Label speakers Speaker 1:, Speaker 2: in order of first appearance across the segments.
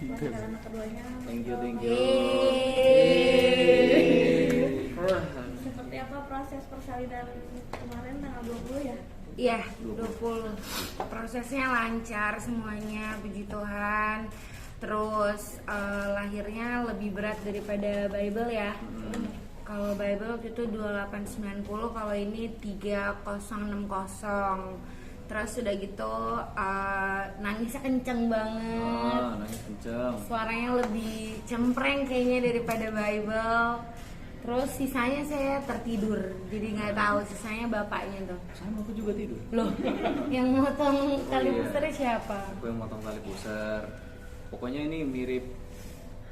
Speaker 1: buat kakak anak keduanya.
Speaker 2: Thank you.
Speaker 1: Seperti apa proses persalinan kemarin tanggal 20 ya?
Speaker 3: Iya, 20. Prosesnya lancar semuanya, puji Tuhan. Terus lahirnya lebih berat daripada Bible ya. Kalau Bible waktu itu 2890, kalau ini 3060. Terus udah gitu nangisnya kenceng banget.
Speaker 2: Nangis kenceng.
Speaker 3: Suaranya lebih cempreng kayaknya daripada Bible. Terus sisanya saya tertidur, jadi nggak tahu sisanya bapaknya tuh.
Speaker 2: Sama aku juga tidur.
Speaker 3: Loh, yang motong tali pusernya siapa?
Speaker 2: Aku yang motong tali puser. Pokoknya ini mirip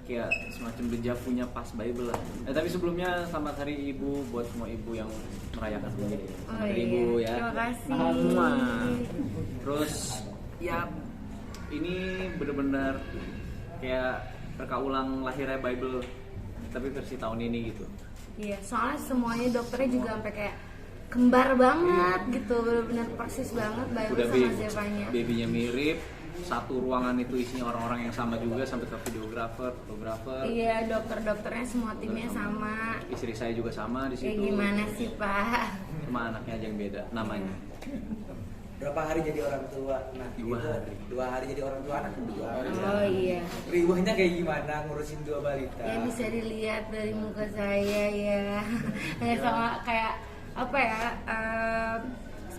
Speaker 2: kayak semacam deja punya pas Bible lah. Tapi sebelumnya selamat Hari Ibu buat semua ibu yang merayakan ini. Selamat Hari Ibu ya.
Speaker 3: Terima kasih.
Speaker 2: Terus ya ini benar-benar kayak reka ulang lahirnya Bible tapi versi tahun ini gitu.
Speaker 3: Iya, soalnya semuanya dokternya juga sampai kayak kembar banget gitu, benar-benar persis banget Bible
Speaker 2: Udah
Speaker 3: sama Zevanya.
Speaker 2: babynya mirip, satu ruangan itu isinya orang-orang yang sama juga sampai ke videografer, fotografer.
Speaker 3: Iya, dokter-dokternya semua timnya sama.
Speaker 2: Istri saya juga sama di
Speaker 3: Kayak
Speaker 2: situ.
Speaker 3: gimana sih Pak?
Speaker 2: Cuma anaknya aja yang beda namanya.
Speaker 4: Berapa hari jadi orang tua? Nah,
Speaker 2: 2 hari.
Speaker 4: 2 hari jadi orang tua anak kedua.
Speaker 3: Oh iya.
Speaker 4: Riwahnya kayak gimana ngurusin 2 balita?
Speaker 3: Ya bisa dilihat dari muka saya ya. Kayak sama kayak apa ya?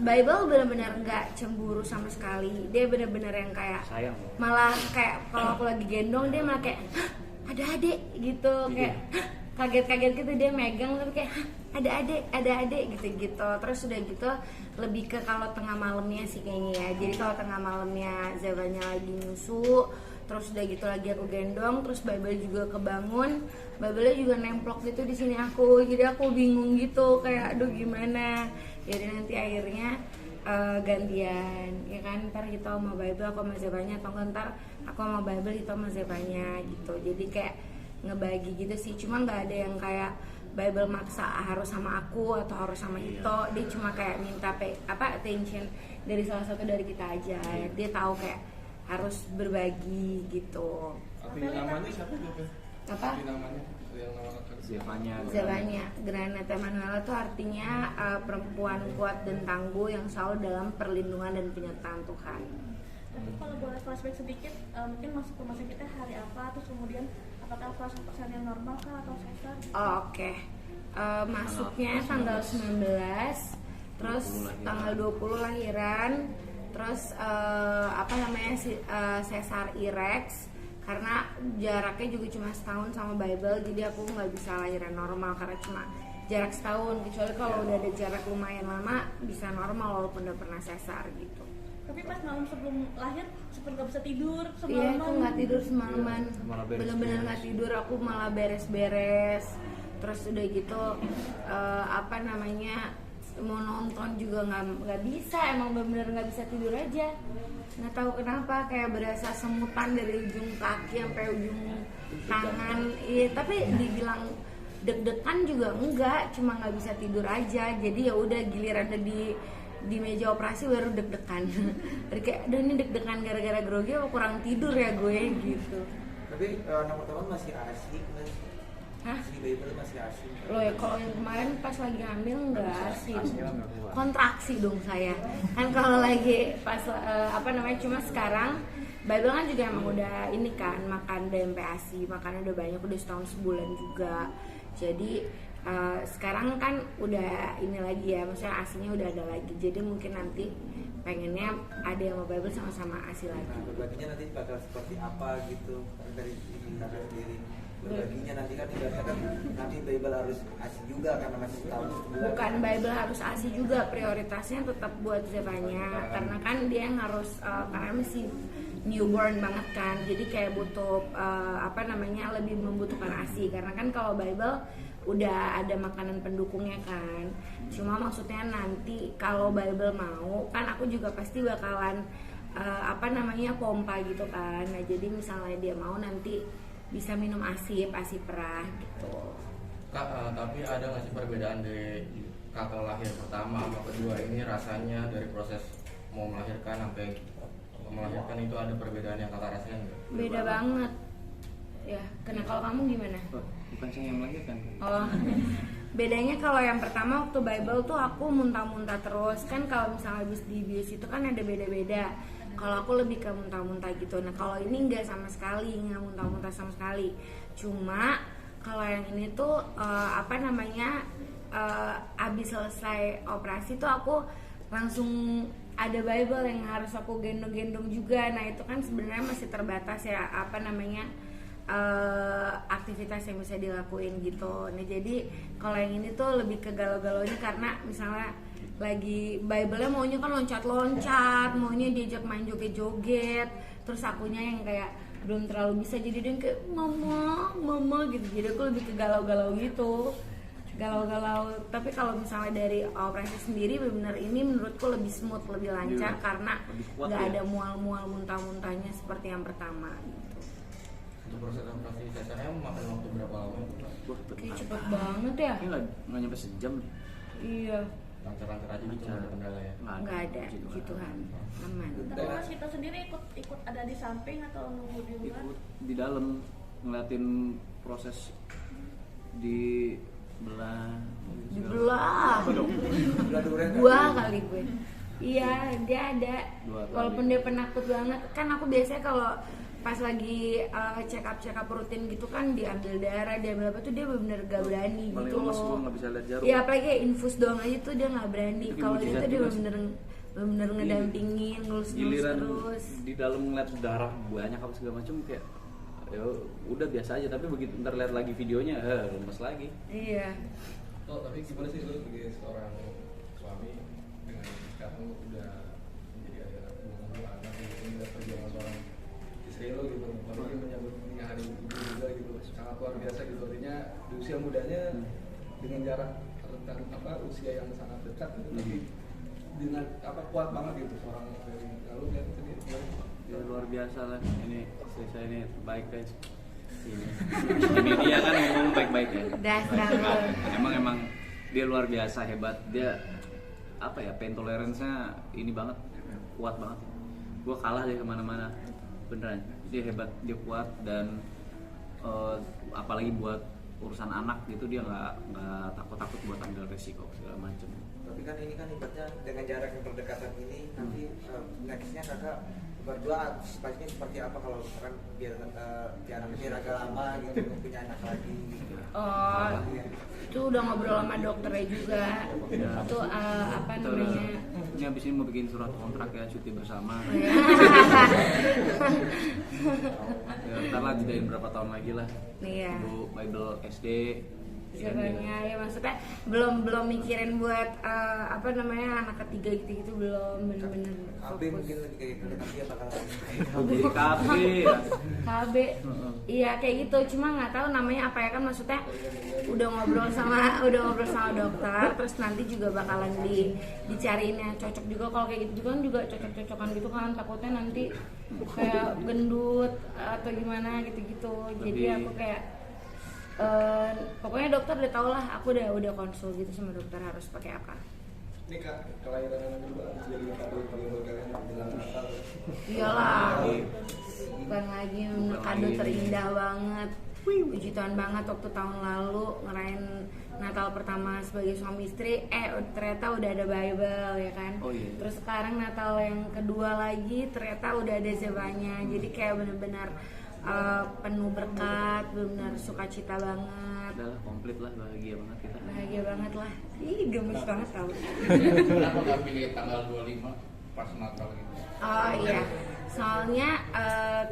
Speaker 3: Bible benar-benar nggak cemburu sama sekali. Dia benar-benar yang kayak
Speaker 2: Sayang.
Speaker 3: malah kayak kalau aku lagi gendong dia malah kayak "Hah, ada adik gitu kayak "Hah," kaget-kaget gitu dia megang tapi kayak "Hah, ada adik gitu terus udah gitu lebih ke kalau tengah malamnya sih kayaknya ya. Jadi kalau tengah malamnya Zevanya lagi nyusu terus udah gitu lagi aku gendong terus Bible juga kebangun, Bible juga nemplok gitu di sini aku, jadi aku bingung gitu kayak aduh gimana. Jadi nanti akhirnya gantian ya kan, ntar kita sama Bible aku sama Zevanya atau ntar aku sama Bible itu sama Zevanya gitu. Jadi kayak ngebagi gitu sih, cuma nggak ada yang kayak Bible maksa harus sama aku atau harus sama Hito. Dia cuma kayak minta attention dari salah satu dari kita aja. Dia tahu kayak harus berbagi gitu.
Speaker 5: Arti namanya siapa tuh?
Speaker 3: Apa?
Speaker 5: Arti namanya yang nama
Speaker 2: Zevanya.
Speaker 3: Zevanya, Granata Manuela itu artinya perempuan kuat dan tangguh yang selalu dalam perlindungan dan penyertaan Tuhan.
Speaker 1: Tapi kalau boleh flashback sedikit, mungkin masuk rumah sakitnya hari apa, terus kemudian apakah persen yang normal kah atau sesar?
Speaker 3: Oke. Masuknya tanggal 19, terus
Speaker 2: 20
Speaker 3: tanggal 20 lahiran, terus sesar irex karena jaraknya juga cuma setahun sama Bible, jadi aku nggak bisa lahiran normal karena cuma jarak setahun, kecuali kalau udah ada jarak lumayan lama bisa normal walaupun udah pernah sesar gitu.
Speaker 1: Tapi pas malam sebelum lahir seperti nggak bisa tidur
Speaker 3: Iya,
Speaker 1: semalaman.
Speaker 3: aku nggak tidur semalaman,
Speaker 2: Malah beres-beres.
Speaker 3: bener-bener nggak tidur, aku malah beres-beres. Terus udah gitu mau nonton juga nggak bisa, emang bener-bener nggak bisa tidur aja. Nggak tahu kenapa kayak berasa semutan dari ujung kaki sampai ujung tangan. Iya, tapi dibilang deg-degan juga enggak, cuma nggak bisa tidur aja. Jadi ya udah giliran ada di meja operasi baru deg-degan. Jadi kayak aduh ini deg-degan gara-gara grogi apa kurang tidur ya gue gitu.
Speaker 4: Tapi anak pertama masih asik kan?
Speaker 3: Hah?
Speaker 4: Si Bible masih asik.
Speaker 3: Loh ya kalau yang kemarin pas lagi hamil enggak sih.
Speaker 2: Aslinya nggak kuat.
Speaker 3: Kontraksi dong saya. Kan kalau lagi pas cuma sekarang Bible kan juga emang udah ini kan makan DMPASI, makannya udah banyak, udah setahun sebulan juga. Jadi sekarang kan udah ini lagi ya, maksudnya asinya udah ada lagi. Jadi mungkin nanti pengennya ada yang mau Bible sama-sama asi lagi.
Speaker 4: Nah, berbaginya nanti bakal seperti apa gitu dari kakak sendiri. Berbaginya nanti kan ibaratnya kan nanti Bible harus asik juga karena masih setahun sebulan.
Speaker 3: Bukan Bible harus asi juga, prioritasnya tetap buat Zevanya karena kan dia yang harus karena masih newborn banget kan, jadi kayak butuh lebih membutuhkan asi karena kan kalau Bible udah ada makanan pendukungnya kan. Cuma maksudnya nanti kalau Bible mau kan aku juga pasti bakalan pompa gitu kan. Nah jadi misalnya dia mau nanti bisa minum asi perah gitu.
Speaker 6: Kak, tapi ada nggak sih perbedaan dari kakak lahir pertama sama kedua ini rasanya dari proses mau melahirkan sampai melahirkan itu ada perbedaan yang kakak rasain nggak?
Speaker 3: Beda banget. Ya, karena kalau kamu gimana?
Speaker 2: Oh, bukan saya yang melahirkan.
Speaker 3: Oh, bedanya kalau yang pertama waktu Bible tuh aku muntah-muntah terus kan. Kalau misalnya habis di bius itu kan ada beda-beda. Kalau aku lebih ke muntah-muntah gitu. Nah kalau ini nggak sama sekali, nggak muntah-muntah sama sekali. Cuma kalau yang ini tuh abis selesai operasi tuh aku langsung ada Bible yang harus aku gendong-gendong juga. Nah itu kan sebenarnya masih terbatas ya aktivitas yang bisa dilakuin gitu. Nah jadi kalau yang ini tuh lebih ke galau-galaunya karena misalnya lagi Bible-nya maunya kan loncat-loncat, maunya diajak main joget-joget, terus akunya yang kayak belum terlalu bisa, jadi dia yang kayak mama gitu. Jadi aku lebih ke galau-galau gitu, galau-galau. Tapi kalau misalnya dari operasi sendiri benar ini menurutku lebih smooth, lebih lancar karena nggak ada mual-mual muntah-muntahnya seperti yang pertama gitu.
Speaker 6: Untuk proses operasi cesarnya makan waktu berapa lama?
Speaker 3: Kayak cepet banget ya.
Speaker 2: Ini nggak nyampe sejam.
Speaker 3: Iya,
Speaker 6: Lancar-lancar aja gitu, nggak ada kendala ya?
Speaker 3: nggak ada gitu kan, aman.
Speaker 1: Tapi Mas Vito sendiri ikut ada di samping atau nunggu di luar?
Speaker 2: Ikut di dalam ngeliatin proses di belah.
Speaker 3: Dibelah.
Speaker 4: Belah durian kan?
Speaker 3: Gua kali gue. Iya, dia ada.
Speaker 2: Dua kali.
Speaker 3: Walaupun dia penakut banget, kan aku biasanya kalau pas lagi check up rutin gitu kan diambil darah, diambil apa tuh dia benar-benar gak berani
Speaker 2: Paling
Speaker 3: gitu
Speaker 2: lemes
Speaker 3: loh.
Speaker 2: gua nggak bisa lihat jarum.
Speaker 3: Iya, apalagi kayak infus doang aja tuh dia nggak berani.
Speaker 2: Itu
Speaker 3: Kalau
Speaker 2: mujizat
Speaker 3: itu dia
Speaker 2: juga sih.
Speaker 3: benar-benar ngedampingin, ngelus
Speaker 2: Giliran
Speaker 3: terus.
Speaker 2: di dalam ngeliat darah banyak apa segala macam kayak ya udah biasa aja, tapi begitu ntar lihat lagi videonya lemes lagi.
Speaker 3: Iya.
Speaker 5: Oh, tapi gimana sih lu sebagai seorang suami dengan sekarang lu udah menjadi ada dua anak gitu, udah perjuangan seorang istri lo gitu, apalagi menyambut hari ibu juga gitu, sangat luar biasa gitu. Artinya di usia mudanya dengan jarak rentang usia yang sangat dekat gitu, tapi dengan kuat banget gitu seorang dari lalu kan tadi
Speaker 2: Ya luar biasa lah, ini istri saya ini baik guys. Ini dia kan ngomong baik-baik ya.
Speaker 3: Dasar lo.
Speaker 2: Emang dia luar biasa hebat. Dia pain tolerance-nya ini banget, kuat banget. Gua kalah dia kemana-mana, beneran. Dia hebat, dia kuat dan apalagi buat urusan anak gitu dia nggak takut buat ambil resiko segala macam.
Speaker 4: Tapi kan ini kan ibaratnya dengan jarak yang berdekatan ini nanti nextnya kakak berdua antisipasinya seperti apa kalau misalkan biar agak lama gitu untuk punya anak lagi gitu.
Speaker 3: Oh, itu udah ngobrol sama dokternya juga. Itu namanya?
Speaker 2: Ini abis ini mau bikin surat kontrak ya, cuti bersama. Ya, ntar lah jadiin berapa tahun lagi lah.
Speaker 3: Iya.
Speaker 2: Dulu Bible SD.
Speaker 3: Istilahnya ya maksudnya belum mikirin buat anak ketiga gitu belum bener-bener
Speaker 4: KB
Speaker 3: fokus.
Speaker 4: mungkin lebih kayak gitu tapi ya bakal
Speaker 2: Jadi KB ya.
Speaker 3: KB iya kayak gitu, cuma nggak tahu namanya apa ya kan, maksudnya udah ngobrol sama dokter, terus nanti juga bakalan dicariin yang cocok juga. Kalau kayak gitu juga cocok-cocokan gitu kan, takutnya nanti kayak gendut atau gimana gitu-gitu. Jadi aku kayak pokoknya dokter udah tau lah, aku udah konsul gitu sama dokter harus pakai apa.
Speaker 5: ini kak kelahiran anak kedua jadi kado paling berkalian menjelang Natal.
Speaker 3: Iyalah, bukan lagi kado terindah banget. Puji Tuhan banget waktu tahun lalu ngerayain Natal pertama sebagai suami istri, ternyata udah ada Bible ya kan.
Speaker 2: Oh, iya.
Speaker 3: Terus sekarang Natal yang kedua lagi ternyata udah ada Zebanya. Jadi kayak bener-bener penuh berkat, benar sukacita banget.
Speaker 2: Udahlah komplit lah, bahagia banget kita.
Speaker 3: Bahagia banget lah. Ih, gemes banget tau.
Speaker 6: Kenapa nggak pilih tanggal 25 pas Natal gitu?
Speaker 3: Oh iya, soalnya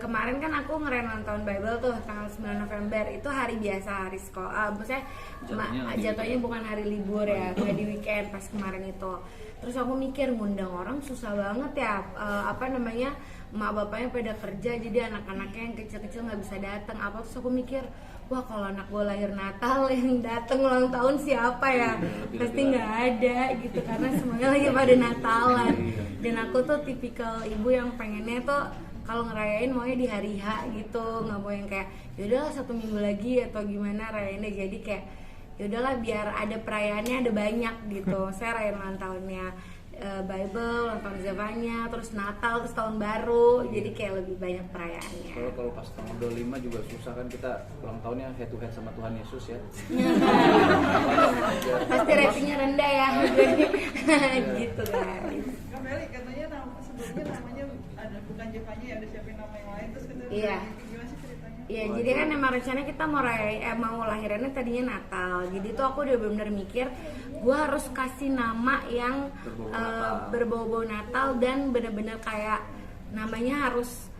Speaker 3: kemarin kan aku ngerayain ulang tahun Bible tuh tanggal 9 November. Itu hari biasa, hari sekolah. Maksudnya jatuhnya bukan hari libur ya, kayak di weekend pas kemarin itu. Terus aku mikir ngundang orang susah banget ya, emak bapaknya pada kerja, jadi anak-anaknya yang kecil-kecil nggak bisa datang. Terus aku mikir, wah kalau anak gue lahir Natal yang datang ulang tahun siapa ya? Pasti nggak ada gitu, karena semuanya lagi pada Natalan. Dan aku tuh tipikal ibu yang pengennya tuh kalau ngerayain maunya di hari H gitu, nggak mau yang kayak yaudah 1 minggu lagi atau gimana rayainnya. Jadi kayak yaudahlah biar ada perayaannya ada banyak gitu. Saya rayain ulang tahunnya Bible, nonton Zevanya, terus Natal, terus tahun baru, jadi kayak lebih banyak perayaannya.
Speaker 2: Kalau pas tanggal 25 juga susah kan, kita ulang tahunnya head to head sama Tuhan Yesus ya.
Speaker 3: Pasti ratingnya rendah ya. Gitu guys.
Speaker 7: Kak Meli katanya sebelumnya namanya ada bukan Jevanya ya, ada siapin nama yang lain terus kita
Speaker 3: Iya.
Speaker 7: gimana sih ceritanya?
Speaker 3: Iya, jadi kan emang rencananya kita mau lahirannya tadinya Natal. Jadi tuh aku udah benar-benar mikir, gue harus kasih nama yang berbau-bau Natal dan benar-benar kayak namanya harus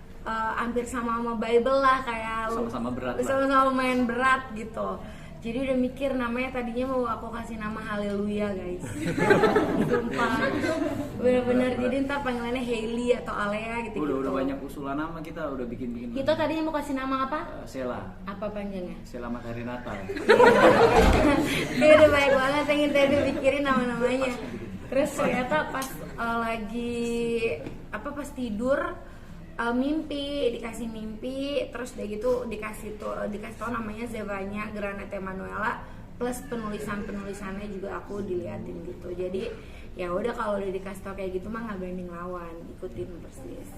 Speaker 3: hampir sama Bible lah, kayak
Speaker 2: Sama-sama berat lah.
Speaker 3: sama-sama main berat gitu. Jadi udah mikir namanya tadinya mau aku kasih nama Haleluya guys. Sumpah. Bener-bener jadi ntar panggilannya Hailey atau Alea gitu.
Speaker 2: Udah banyak usulan nama, kita udah bikin.
Speaker 3: Kita tadinya mau kasih nama apa?
Speaker 2: Sela.
Speaker 3: Apa panjangnya?
Speaker 2: Sela Matahari Natal.
Speaker 3: Dia udah baik banget yang kita pikirin nama-namanya. Terus ternyata pas pas tidur dikasih mimpi, terus udah gitu dikasih tau namanya Zevanya Granate Manuela, plus penulisannya juga aku diliatin gitu. Jadi ya udah kalau udah dikasih tau kayak gitu mah nggak banding lawan, ikutin persis.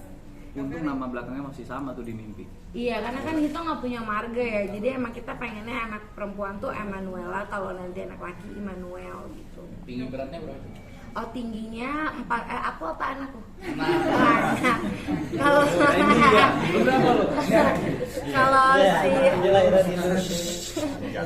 Speaker 2: Untung nama belakangnya masih sama tuh di mimpi.
Speaker 3: Iya, karena kan kita nggak punya marga ya, jadi emang kita pengennya anak perempuan tuh Emanuela, kalau nanti anak laki Immanuel gitu.
Speaker 5: Tinggi beratnya berapa?
Speaker 3: Oh, tingginya 4, aku apa anakku? Anak. Kalau kalau si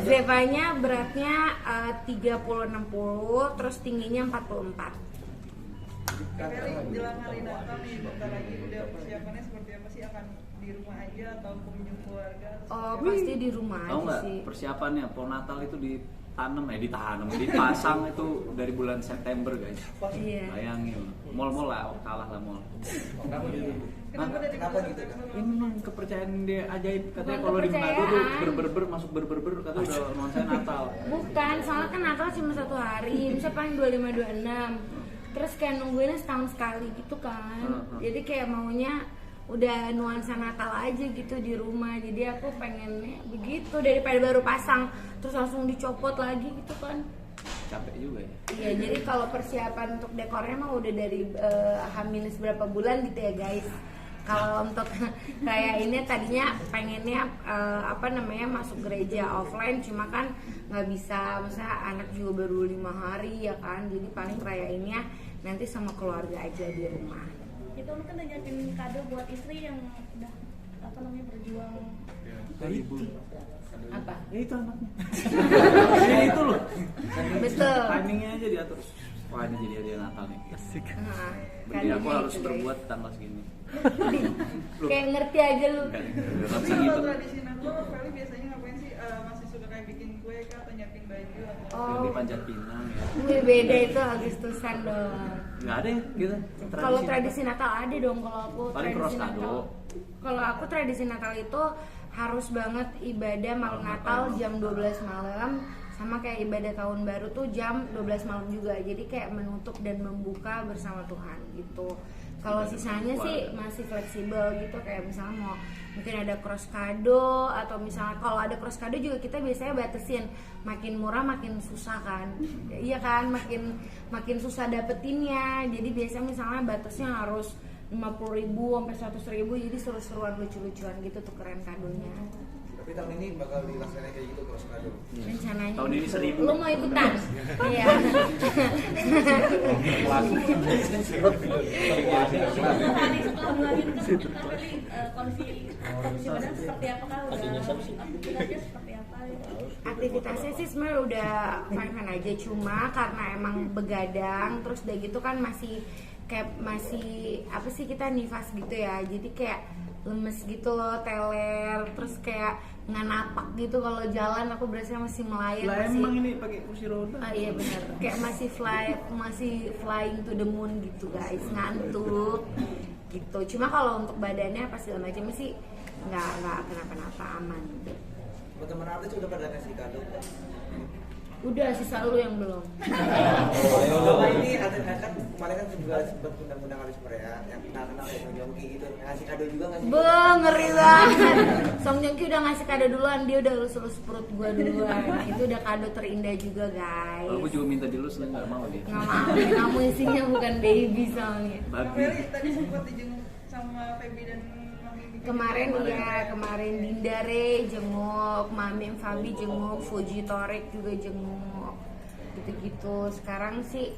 Speaker 3: Zevanya beratnya 30-60, terus tingginya 44.
Speaker 7: Kak Meli jelang hari Natal nih, bentar lagi udah persiapannya seperti apa sih? Akan di rumah aja atau kunjung keluarga?
Speaker 3: Oh, pasti di rumah
Speaker 2: Tahu
Speaker 3: aja
Speaker 2: nggak
Speaker 3: sih.
Speaker 2: persiapannya pohon Natal itu dipasang itu dari bulan September guys.
Speaker 3: Iya.
Speaker 2: Bayangin, mall lah kalah lah mall.
Speaker 7: Kenapa gitu?
Speaker 2: Ini memang kepercayaan dia ajaib, katanya
Speaker 3: Bukan
Speaker 2: kalau di Manado tuh
Speaker 3: kepercayaan.
Speaker 2: masuk berber katanya udah nuansa Natal.
Speaker 3: Bukan, soalnya kan Natal cuma 1 hari, bisa paling 25-26. Terus kayak nungguinnya setahun sekali gitu kan. Jadi kayak maunya udah nuansa Natal aja gitu di rumah. Jadi aku pengennya begitu, daripada baru pasang terus langsung dicopot lagi gitu kan.
Speaker 2: Capek juga ya.
Speaker 3: Iya, jadi kalau persiapan untuk dekornya mah udah dari H- berapa bulan gitu ya guys. Kalau untuk kayak ini tadinya pengennya masuk gereja offline, cuma kan nggak bisa, misalnya anak juga baru 5 hari ya kan, jadi paling rayainnya nanti sama keluarga aja di rumah.
Speaker 1: Itu mungkin udah nyiapin kado buat istri yang udah berjuang.
Speaker 2: Ibu.
Speaker 3: Apa?
Speaker 2: Ya itu anaknya. Ya itu loh.
Speaker 3: Betul.
Speaker 2: Timingnya aja diatur. Wah, ini jadi hadiah Natal nih.
Speaker 3: Nah,
Speaker 2: Jadi aku
Speaker 3: kadonya
Speaker 2: harus
Speaker 3: itu, guys.
Speaker 2: berbuat tanggal segini.
Speaker 3: Kayak ngerti aja lu.
Speaker 2: Nggak
Speaker 7: Tapi
Speaker 2: bisa gitu.
Speaker 7: kalau tradisi Natal, Feli biasanya ngapain sih? Masih suka kayak bikin kue kah atau nyiapin baju atau?
Speaker 3: Oh,
Speaker 2: Di Panjat Pinang ya.
Speaker 3: wih, beda itu Agustusan dong.
Speaker 2: Nggak ada ya gitu.
Speaker 3: Kalau tradisi Natal ada dong. Kalau aku
Speaker 2: Paling
Speaker 3: tradisi
Speaker 2: cross kado.
Speaker 3: Natal. Kalau aku tradisi Natal itu harus banget ibadah malam Natal jam 12 malam, sama kayak ibadah tahun baru tuh jam 12 malam juga. Jadi kayak menutup dan membuka bersama Tuhan gitu. Kalau sisanya sih masih fleksibel gitu, kayak misalnya mau mungkin ada cross kado, atau misalnya kalau ada cross kado juga kita biasanya batasin, makin murah makin susah kan. Iya kan, makin susah dapetinnya. Jadi biasanya misalnya batasnya harus 50.000 sampai 100.000, jadi seru-seruan lucu-lucuan gitu tukeran kadonya.
Speaker 4: Tapi tahun ini bakal dilaksanain kayak gitu cross kado.
Speaker 3: Rencananya
Speaker 2: Tahun ini 1.000.
Speaker 3: lu mau ikutan? Iya.
Speaker 1: Hari setelah melahirkan Kak Meli kondisi badan seperti apa kah? Aktivitasnya seperti apa?
Speaker 3: Aktivitasnya sih sebenarnya udah fine aja, cuma karena emang begadang, terus udah gitu kan masih apa sih, kita nifas gitu ya, jadi kayak lemes gitu loh, teler, terus kayak nggak napak gitu kalau jalan. Aku berasa masih melayang,
Speaker 2: Lah
Speaker 3: masih
Speaker 2: emang ini pakai kursi roda.
Speaker 3: iya benar, kayak masih flying to the moon gitu guys, ngantuk gitu. Cuma kalau untuk badannya pas segala macam sih nggak kenapa-napa, aman.
Speaker 4: Teman-teman artis udah pada ngasih kado.
Speaker 3: Udah, sisa lu yang belum.
Speaker 4: Sama ini ada kan kemarin kan juga sempat undang-undang artis Korea yang kenal-kenal kayak Song Joong Ki gitu, ngasih kado juga nggak sih?
Speaker 3: Ngeri banget. Song Joong Ki udah ngasih kado duluan, dia udah elus perut gue duluan. Itu udah kado terindah juga guys.
Speaker 2: Aku juga minta dilus, nggak mau dia.
Speaker 3: Nggak mau, kamu isinya bukan baby soalnya.
Speaker 7: Kak Feli tadi sempat dijenguk sama Feby dan Mami.
Speaker 3: Kemarin Dinda Re jenguk, Mami Fabi jenguk, Fuji Torek juga jenguk, gitu-gitu. Sekarang sih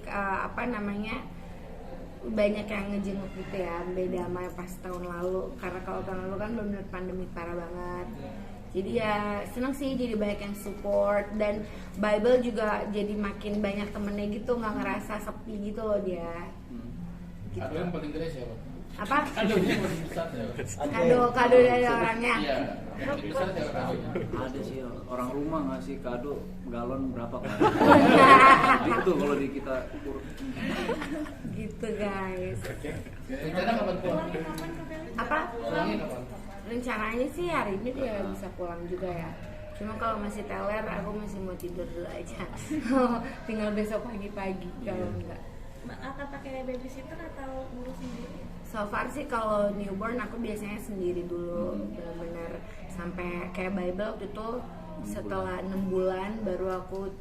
Speaker 3: banyak yang ngejenguk gitu ya, beda sama pas tahun lalu. Karena kalau tahun lalu kan benar-benar pandemi parah banget. Jadi ya seneng sih, jadi banyak yang support, dan Bible juga jadi makin banyak temennya gitu, nggak ngerasa sepi gitu loh dia. Gitu.
Speaker 6: Kado yang paling gede siapa?
Speaker 3: Apa?
Speaker 6: Kadonya paling besar ya?
Speaker 3: Kado dari orangnya.
Speaker 6: Iya, yang paling besar siapa kadonya?
Speaker 2: Ada sih orang rumah ngasih kado galon berapa kan? Itu kalau di kita ukur.
Speaker 3: Gitu guys.
Speaker 6: Rencana kapan pulang?
Speaker 1: Pulangnya kapan Kak Feli?
Speaker 3: Apa?
Speaker 6: Pulangnya kapan?
Speaker 3: Rencananya sih hari ini dia bisa pulang juga ya. Cuma kalau masih teler, aku masih mau tidur dulu aja. Tinggal besok pagi-pagi kalau enggak.
Speaker 1: Akan pakai babysitter atau ngurus sendiri?
Speaker 3: So far sih kalau newborn aku biasanya sendiri dulu, benar-benar sampai kayak Bible waktu itu setelah 6 bulan baru aku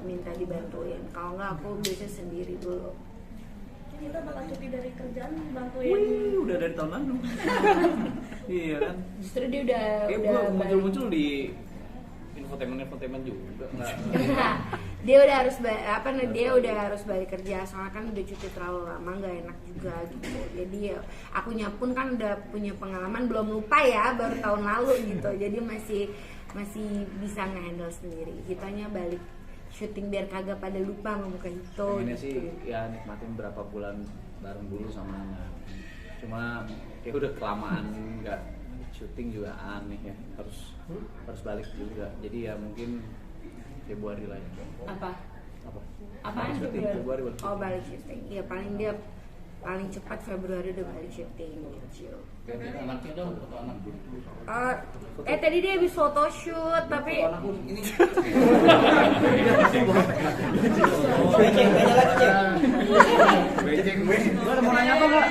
Speaker 3: minta dibantuin. Kalau enggak aku biasanya sendiri dulu.
Speaker 1: Kita bakal cuti dari kerjaan bantuin.
Speaker 2: Wih, udah dari tahun lalu. Iya kan?
Speaker 3: Justru dia udah
Speaker 2: Kayak
Speaker 3: udah
Speaker 2: gua muncul-muncul di infotainment juga enggak.
Speaker 3: dia udah harus dia udah harus balik kerja, soalnya kan udah cuti terlalu lama, nggak enak juga gitu. Jadi ya, akunya pun kan udah punya pengalaman, belum lupa ya, baru tahun lalu gitu. Jadi masih bisa nge-handle sendiri. Kitanya balik syuting biar kagak pada lupa ngomong kayak gitu.
Speaker 2: Pengennya
Speaker 3: gitu.
Speaker 2: sih ya nikmatin berapa bulan bareng dulu sama anak. Cuma kayak udah kelamaan nggak syuting juga aneh ya, harus balik juga. Jadi ya mungkin Februari lah ya.
Speaker 3: Apa?
Speaker 2: Balik syuting Februari balik
Speaker 3: Oh
Speaker 2: syuting.
Speaker 3: balik syuting. Ya paling cepat Februari udah balik syuting gitu.
Speaker 6: Gantiin anaknya dong, foto anak.
Speaker 3: Tadi dia habis photoshoot tapi
Speaker 4: Ini
Speaker 5: Beceng.
Speaker 2: Lu ada mau nanya apa nggak?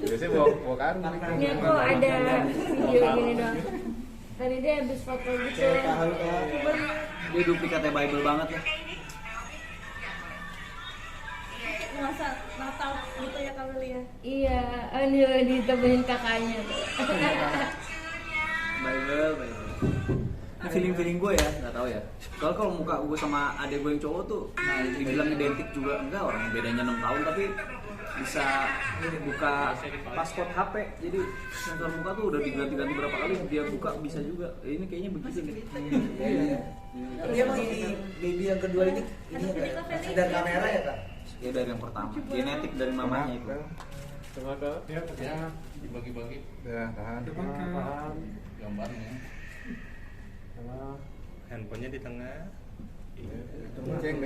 Speaker 5: Biasanya bawa karung.
Speaker 3: ini aku ada video gini dong. Tadi dia habis foto gitu.
Speaker 2: Dia duplikatnya Bible banget ya.
Speaker 1: Masa Natal gitu ya Kak Feli ya?
Speaker 3: Iya, ini ditemenin kakaknya tuh.
Speaker 2: Bible. Ini feeling gue ya, nggak tahu ya. Soalnya kalau muka gue sama adek gue yang cowok tuh, nah dibilang identik juga enggak, orang bedanya 6 tahun tapi bisa buka paspor HP. Jadi sensor muka tuh udah diganti-ganti berapa kali, dia buka bisa juga. Ini kayaknya begitu nih. Iya.
Speaker 4: Tapi emang ini baby yang kedua ini dari kamera ya Kak?
Speaker 2: Ya dari yang pertama, genetik dari mamanya itu.
Speaker 5: Coba Kak.
Speaker 6: Ya, dibagi-bagi
Speaker 5: Ya, tahan.
Speaker 6: gambarnya.
Speaker 8: Handphonenya di tengah.
Speaker 5: Beceng.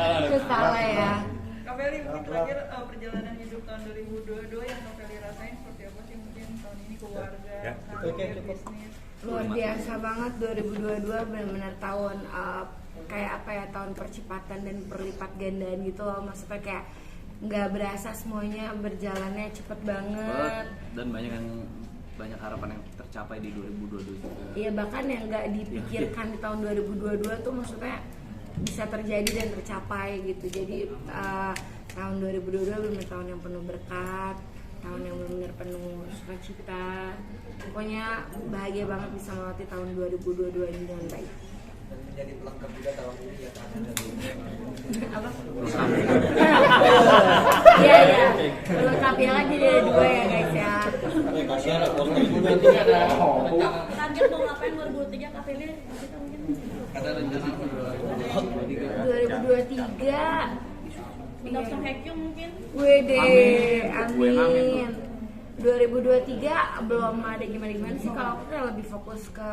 Speaker 3: Itu salah ya.
Speaker 7: Kak Feli mungkin terakhir perjalanan hidup tahun 2022 yang Kak Feli rasain seperti apa sih, mungkin tahun ini keluarga,
Speaker 8: Ya.
Speaker 7: karir, bisnis.
Speaker 3: Luar biasa banget 2022, benar-benar tahun kayak apa ya, tahun percepatan dan berlipat gandaan gitu loh. Maksudnya kayak nggak berasa semuanya berjalannya cepet banget.
Speaker 2: Dan banyak harapan yang tercapai di 2022 juga.
Speaker 3: Iya, bahkan yang nggak dipikirkan di tahun 2022 tuh maksudnya bisa terjadi dan tercapai gitu. Jadi tahun 2022 benar tahun yang penuh berkat, tahun yang benar penuh sukacita. Pokoknya bahagia banget bisa melewati tahun 2022 ini dengan baik.
Speaker 4: Dan menjadi pelengkap juga tahun ini ya Kak.
Speaker 3: Apa? Iya, melengkapi lagi dari 2 ya guys ya.
Speaker 1: Target mau ngapain 2023 Kak Feli? Kita mungkin
Speaker 6: Ada rencana apa?
Speaker 3: 2023
Speaker 1: Dr. Hekyu mungkin.
Speaker 3: Wede,
Speaker 2: Amin.
Speaker 3: amin. 2023 belum ada gimana sih, kalau aku kan lebih fokus ke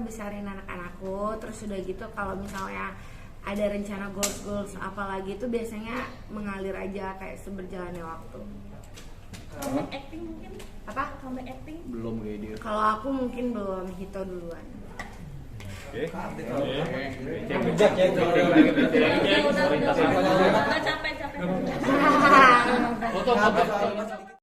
Speaker 3: besarin anak-anakku. Terus udah gitu kalau misalnya ada rencana goals apa lagi itu biasanya mengalir aja kayak seberjalannya waktu.
Speaker 1: Comeback acting mungkin.
Speaker 3: Apa?
Speaker 1: Comeback acting.
Speaker 2: Belum kayak dia.
Speaker 3: Kalau aku mungkin belum, Hito duluan.
Speaker 8: Oke.
Speaker 1: Udah.
Speaker 4: soal rumah sedikit.